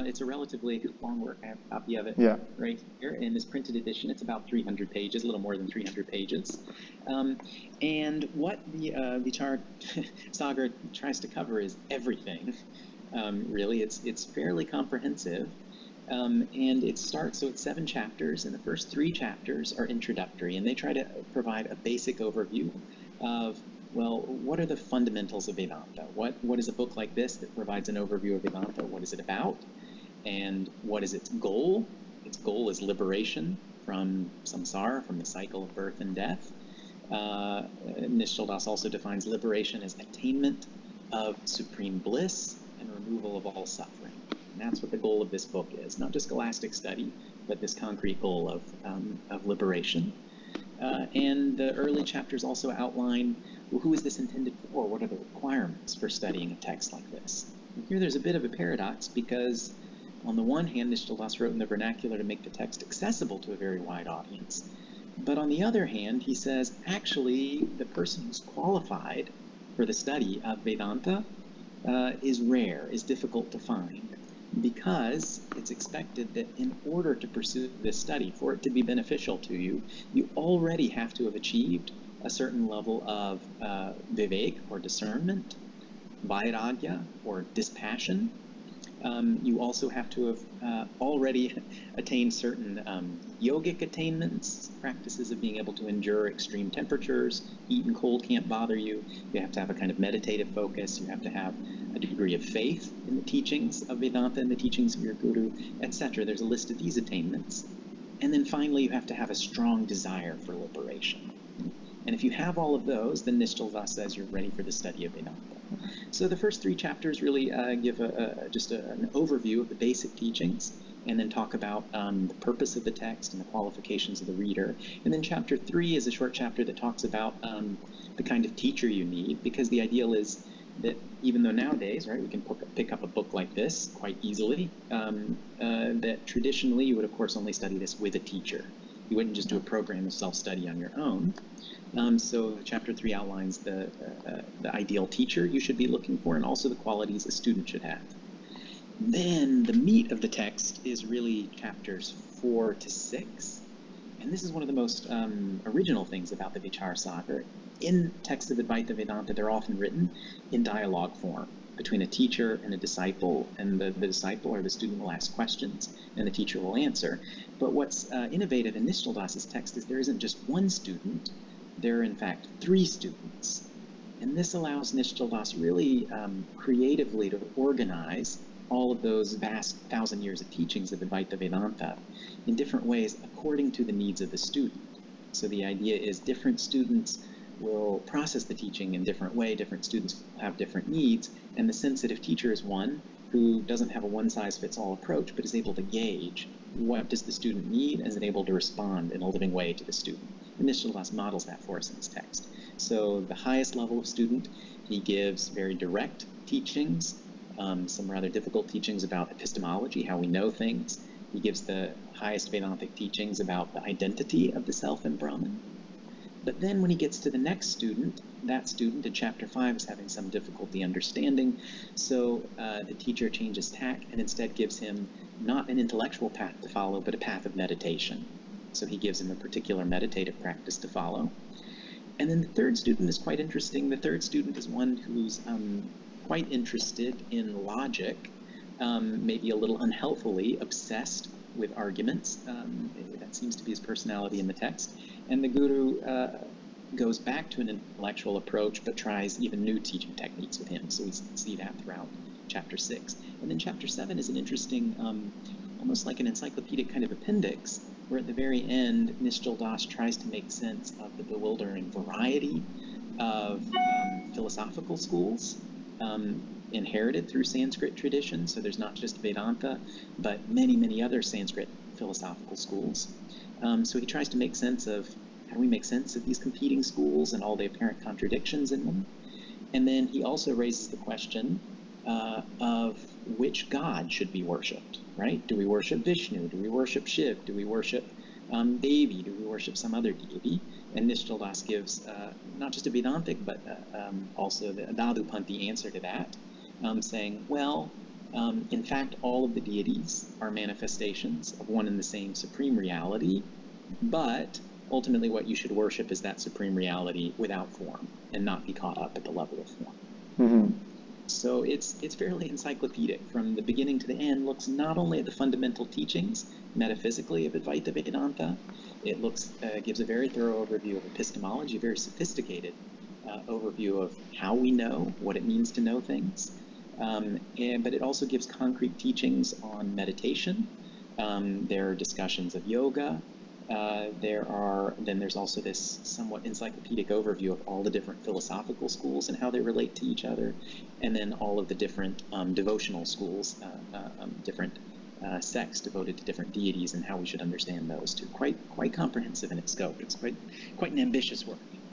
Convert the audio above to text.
It's a relatively long work. I have a copy of it right here. In this printed edition, it's about 300 pages, a little more than 300 pages. And what the Vicārsāgara tries to cover is everything. Really, it's fairly comprehensive. And it starts, so it's 7 chapters, and the first 3 chapters are introductory, and they try to provide a basic overview of, well, what are the fundamentals of Vedanta? What is a book like this that provides an overview of Vedanta? What is it about? And what is its goal? Its goal is liberation from samsara, from the cycle of birth and death. Nishchal Das also defines liberation as attainment of supreme bliss and removal of all suffering. And that's what the goal of this book is, not just scholastic study, but this concrete goal of liberation. And the early chapters also outline, well, who is this intended for? What are the requirements for studying a text like this? And here there's a bit of a paradox, because on the one hand, Nishchal Das wrote in the vernacular to make the text accessible to a very wide audience. But on the other hand, he says, actually, the person who's qualified for the study of Vedanta is rare, is difficult to find, because it's expected that in order to pursue this study, for it to be beneficial to you, you already have to have achieved a certain level of vivek, or discernment, vairagya, or dispassion. You also have to have already attained certain yogic attainments, practices of being able to endure extreme temperatures. Heat and cold can't bother you. You have to have a kind of meditative focus. You have to have a degree of faith in the teachings of Vedanta and the teachings of your guru, etc. There's a list of these attainments. And then finally, you have to have a strong desire for liberation. And if you have all of those, then Nishchal Das says you're ready for the study of Vedanta. So the first 3 chapters really give just an overview of the basic teachings, and then talk about the purpose of the text and the qualifications of the reader. And then chapter 3 is a short chapter that talks about the kind of teacher you need, because the ideal is that even though nowadays, right, we can pick up a book like this quite easily, that traditionally you would, of course, only study this with a teacher. You wouldn't just do a program of self-study on your own. So chapter 3 outlines the ideal teacher you should be looking for, and also the qualities a student should have. Then the meat of the text is really chapters 4 to 6. And this is one of the most original things about the Vicārsāgara. In texts of Advaita Vedanta, they're often written in dialogue form between a teacher and a disciple, and the disciple or the student will ask questions, and the teacher will answer. But what's innovative in Nishchal Das's text is there isn't just one student, there are in fact 3 students. And this allows Nishchal Das really creatively to organize all of those vast 1,000 years of teachings of Advaita Vedanta in different ways according to the needs of the student. So the idea is different students will process the teaching in different way, different students have different needs, and the sensitive teacher is one who doesn't have a one-size-fits-all approach, but is able to gauge what does the student need and is able to respond in a living way to the student. And Nishchal Das models that for us in his text. So the highest level of student, he gives very direct teachings, some rather difficult teachings about epistemology, how we know things. He gives the highest Vedantic teachings about the identity of the self and Brahman. But then when he gets to the next student, that student in chapter 5 is having some difficulty understanding, so the teacher changes tack and instead gives him not an intellectual path to follow, but a path of meditation. So he gives him a particular meditative practice to follow. And then the third student is quite interesting. The third student is one who's quite interested in logic, maybe a little unhealthily obsessed with arguments. That seems to be his personality in the text. And the guru goes back to an intellectual approach, but tries even new teaching techniques with him. So we see that throughout chapter 6. And then chapter 7 is an interesting, almost like an encyclopedic kind of appendix, where at the very end, Nishchal Das tries to make sense of the bewildering variety of philosophical schools inherited through Sanskrit tradition. So there's not just Vedanta, but many, many other Sanskrit philosophical schools. So he tries to make sense of how do we make sense of these competing schools and all the apparent contradictions in them. And then he also raises the question of which god should be worshipped, right? Do we worship Vishnu? Do we worship Shiv? Do we worship Devi? Do we worship some other deity? And Nishchal Das gives not just a Vedantic, but also the Dadupanthi answer to that, saying, well, In fact, all of the deities are manifestations of one and the same supreme reality, but ultimately what you should worship is that supreme reality without form and not be caught up at the level of form. Mm-hmm. So it's fairly encyclopedic from the beginning to the end. Looks not only at the fundamental teachings metaphysically of Advaita Vedanta, it gives a very thorough overview of epistemology, a very sophisticated overview of how we know, what it means to know things. But it also gives concrete teachings on meditation. There are discussions of yoga. Then there's also this somewhat encyclopedic overview of all the different philosophical schools and how they relate to each other, and then all of the different devotional schools, different sects devoted to different deities and how we should understand those too. Quite comprehensive in its scope. It's quite an ambitious work.